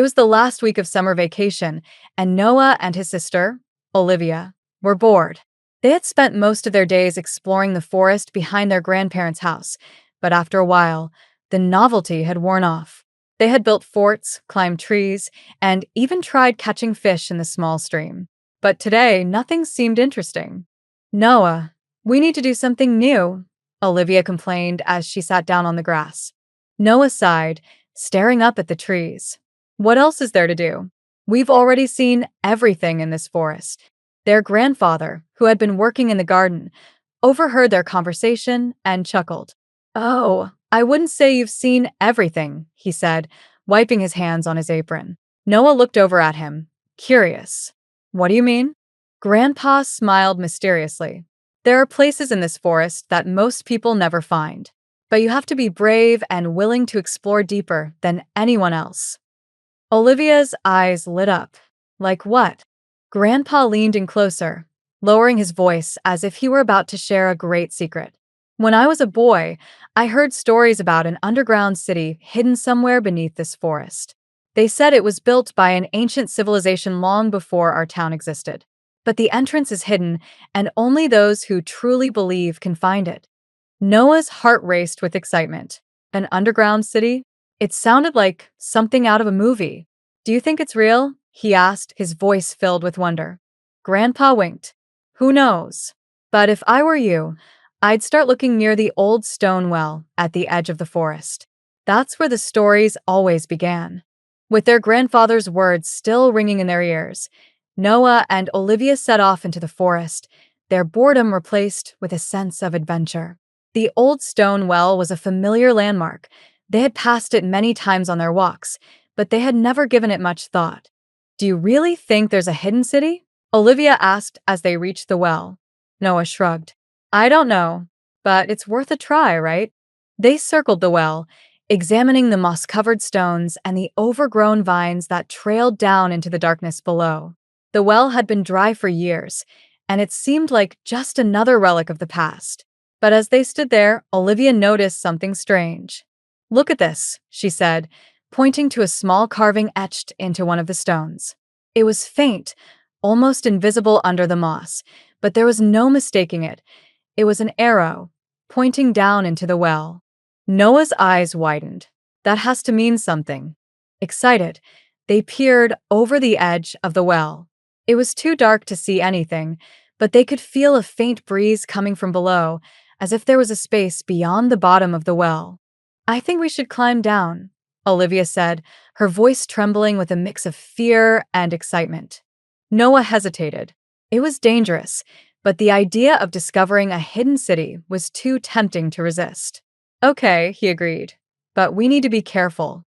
It was the last week of summer vacation, and Noah and his sister, Olivia, were bored. They had spent most of their days exploring the forest behind their grandparents' house, but after a while, the novelty had worn off. They had built forts, climbed trees, and even tried catching fish in the small stream. But today, nothing seemed interesting. Noah, we need to do something new, Olivia complained as she sat down on the grass. Noah sighed, staring up at the trees. What else is there to do? We've already seen everything in this forest. Their grandfather, who had been working in the garden, overheard their conversation and chuckled. Oh, I wouldn't say you've seen everything, he said, wiping his hands on his apron. Noah looked over at him, curious. What do you mean? Grandpa smiled mysteriously. There are places in this forest that most people never find, but you have to be brave and willing to explore deeper than anyone else. Olivia's eyes lit up. Like what? Grandpa leaned in closer, lowering his voice as if he were about to share a great secret. When I was a boy, I heard stories about an underground city hidden somewhere beneath this forest. They said it was built by an ancient civilization long before our town existed. But the entrance is hidden, and only those who truly believe can find it. Noah's heart raced with excitement. An underground city? It sounded like something out of a movie. Do you think it's real? He asked, his voice filled with wonder. Grandpa winked. Who knows? But if I were you, I'd start looking near the old stone well at the edge of the forest. That's where the stories always began. With their grandfather's words still ringing in their ears, Noah and Olivia set off into the forest, their boredom replaced with a sense of adventure. The old stone well was a familiar landmark. They had passed it many times on their walks, but they had never given it much thought. Do you really think there's a hidden city? Olivia asked as they reached the well. Noah shrugged. I don't know, but it's worth a try, right? They circled the well, examining the moss-covered stones and the overgrown vines that trailed down into the darkness below. The well had been dry for years, and it seemed like just another relic of the past. But as they stood there, Olivia noticed something strange. Look at this, she said, pointing to a small carving etched into one of the stones. It was faint, almost invisible under the moss, but there was no mistaking it. It was an arrow, pointing down into the well. Noah's eyes widened. That has to mean something. Excited, they peered over the edge of the well. It was too dark to see anything, but they could feel a faint breeze coming from below, as if there was a space beyond the bottom of the well. I think we should climb down, Olivia said, her voice trembling with a mix of fear and excitement. Noah hesitated. It was dangerous, but the idea of discovering a hidden city was too tempting to resist. Okay, he agreed, but we need to be careful.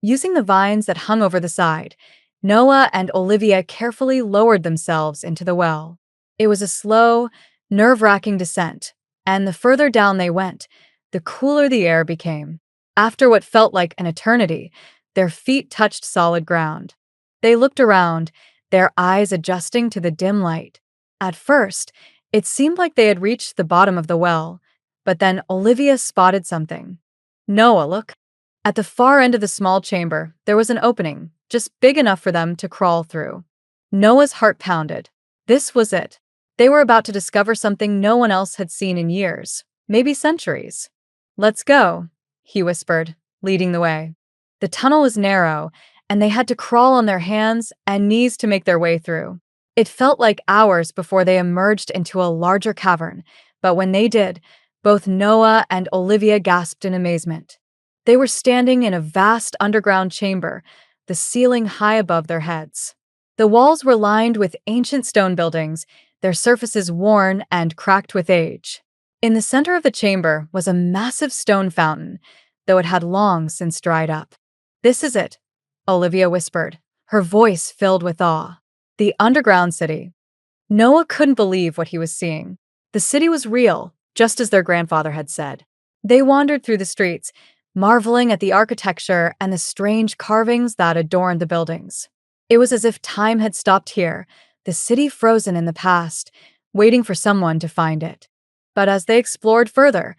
Using the vines that hung over the side, Noah and Olivia carefully lowered themselves into the well. It was a slow, nerve-wracking descent, and the further down they went, the cooler the air became. After what felt like an eternity, their feet touched solid ground. They looked around, their eyes adjusting to the dim light. At first, it seemed like they had reached the bottom of the well, but then Olivia spotted something. Noah, look. At the far end of the small chamber, there was an opening, just big enough for them to crawl through. Noah's heart pounded. This was it. They were about to discover something no one else had seen in years, maybe centuries. Let's go, he whispered, leading the way. The tunnel was narrow, and they had to crawl on their hands and knees to make their way through. It felt like hours before they emerged into a larger cavern, but when they did, both Noah and Olivia gasped in amazement. They were standing in a vast underground chamber, the ceiling high above their heads. The walls were lined with ancient stone buildings, their surfaces worn and cracked with age. In the center of the chamber was a massive stone fountain, though it had long since dried up. This is it, Olivia whispered, her voice filled with awe. The underground city. Noah couldn't believe what he was seeing. The city was real, just as their grandfather had said. They wandered through the streets, marveling at the architecture and the strange carvings that adorned the buildings. It was as if time had stopped here, the city frozen in the past, waiting for someone to find it. But as they explored further,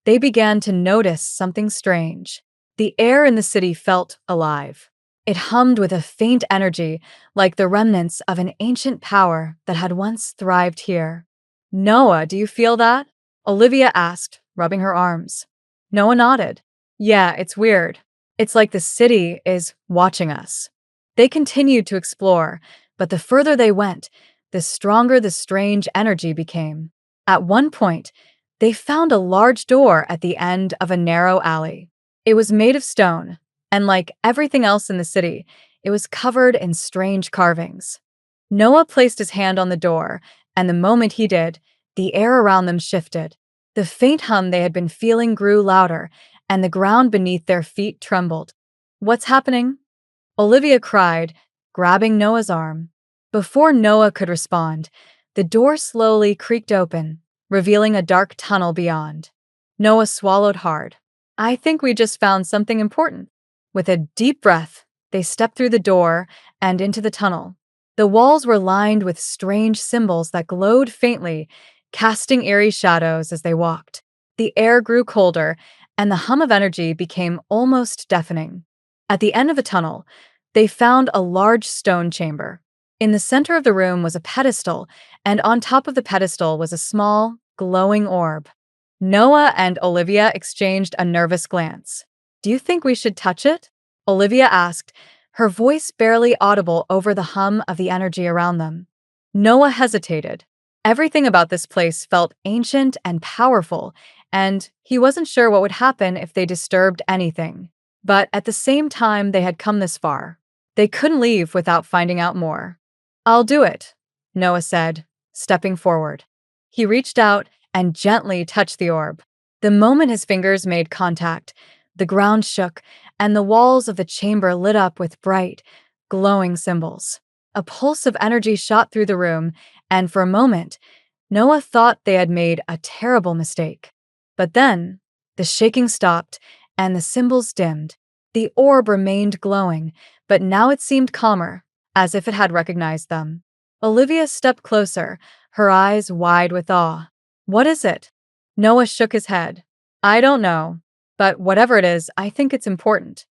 they began to notice something strange. The air in the city felt alive. It hummed with a faint energy, like the remnants of an ancient power that had once thrived here. Noah, do you feel that? Olivia asked, rubbing her arms. Noah nodded. Yeah, it's weird. It's like the city is watching us. They continued to explore, but the further they went, the stronger the strange energy became. At one point, they found a large door at the end of a narrow alley. It was made of stone, and like everything else in the city, it was covered in strange carvings. Noah placed his hand on the door, and the moment he did, the air around them shifted. The faint hum they had been feeling grew louder, and the ground beneath their feet trembled. What's happening? Olivia cried, grabbing Noah's arm. Before Noah could respond, the door slowly creaked open, revealing a dark tunnel beyond. Noah swallowed hard. I think we just found something important. With a deep breath, they stepped through the door and into the tunnel. The walls were lined with strange symbols that glowed faintly, casting eerie shadows as they walked. The air grew colder, and the hum of energy became almost deafening. At the end of the tunnel, they found a large stone chamber. In the center of the room was a pedestal, and on top of the pedestal was a small, glowing orb. Noah and Olivia exchanged a nervous glance. Do you think we should touch it? Olivia asked, her voice barely audible over the hum of the energy around them. Noah hesitated. Everything about this place felt ancient and powerful, and he wasn't sure what would happen if they disturbed anything. But at the same time, they had come this far. They couldn't leave without finding out more. I'll do it, Noah said, stepping forward. He reached out and gently touched the orb. The moment his fingers made contact, the ground shook, and the walls of the chamber lit up with bright, glowing symbols. A pulse of energy shot through the room, and for a moment, Noah thought they had made a terrible mistake. But then, the shaking stopped, and the symbols dimmed. The orb remained glowing, but now it seemed calmer, as if it had recognized them. Olivia stepped closer, her eyes wide with awe. What is it? Noah shook his head. I don't know, but whatever it is, I think it's important.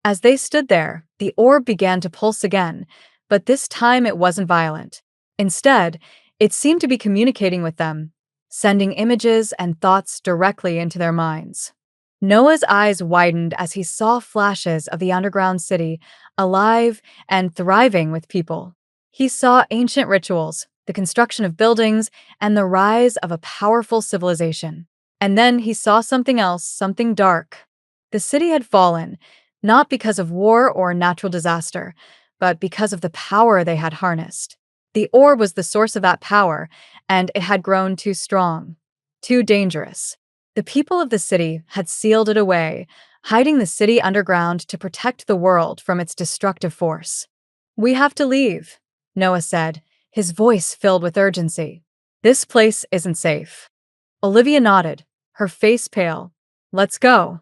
As they stood there, the orb began to pulse again, but this time it wasn't violent. Instead, it seemed to be communicating with them, sending images and thoughts directly into their minds. Noah's eyes widened as he saw flashes of the underground city, alive and thriving with people. He saw ancient rituals, the construction of buildings, and the rise of a powerful civilization. And then he saw something else, something dark. The city had fallen, not because of war or natural disaster, but because of the power they had harnessed. The orb was the source of that power, and it had grown too strong, too dangerous. The people of the city had sealed it away, hiding the city underground to protect the world from its destructive force. We have to leave, Noah said, his voice filled with urgency. This place isn't safe. Olivia nodded, her face pale. Let's go.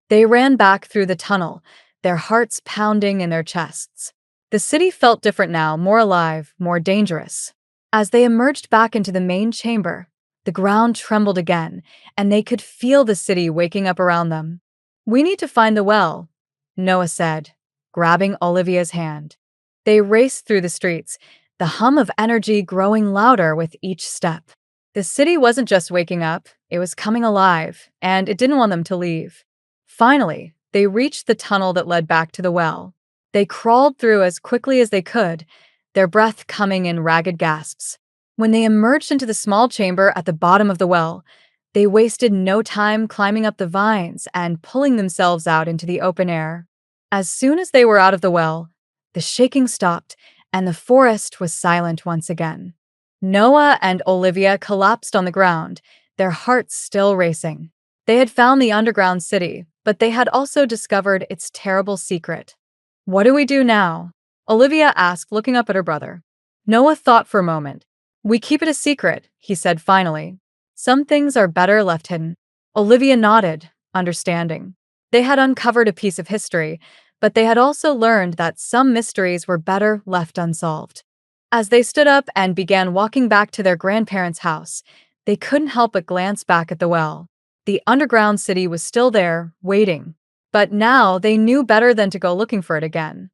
They ran back through the tunnel, their hearts pounding in their chests. The city felt different now, more alive, more dangerous. As they emerged back into the main chamber, the ground trembled again, and they could feel the city waking up around them. We need to find the well, Noah said, grabbing Olivia's hand. They raced through the streets, the hum of energy growing louder with each step. The city wasn't just waking up, it was coming alive, and it didn't want them to leave. Finally, they reached the tunnel that led back to the well. They crawled through as quickly as they could, their breath coming in ragged gasps. When they emerged into the small chamber at the bottom of the well, they wasted no time climbing up the vines and pulling themselves out into the open air. As soon as they were out of the well, the shaking stopped, and the forest was silent once again. Noah and Olivia collapsed on the ground, their hearts still racing. They had found the underground city, but they had also discovered its terrible secret. What do we do now? Olivia asked, looking up at her brother. Noah thought for a moment. We keep it a secret, he said finally. Some things are better left hidden. Olivia nodded, understanding. They had uncovered a piece of history, but they had also learned that some mysteries were better left unsolved. As they stood up and began walking back to their grandparents' house, they couldn't help but glance back at the well. The underground city was still there, waiting. But now they knew better than to go looking for it again.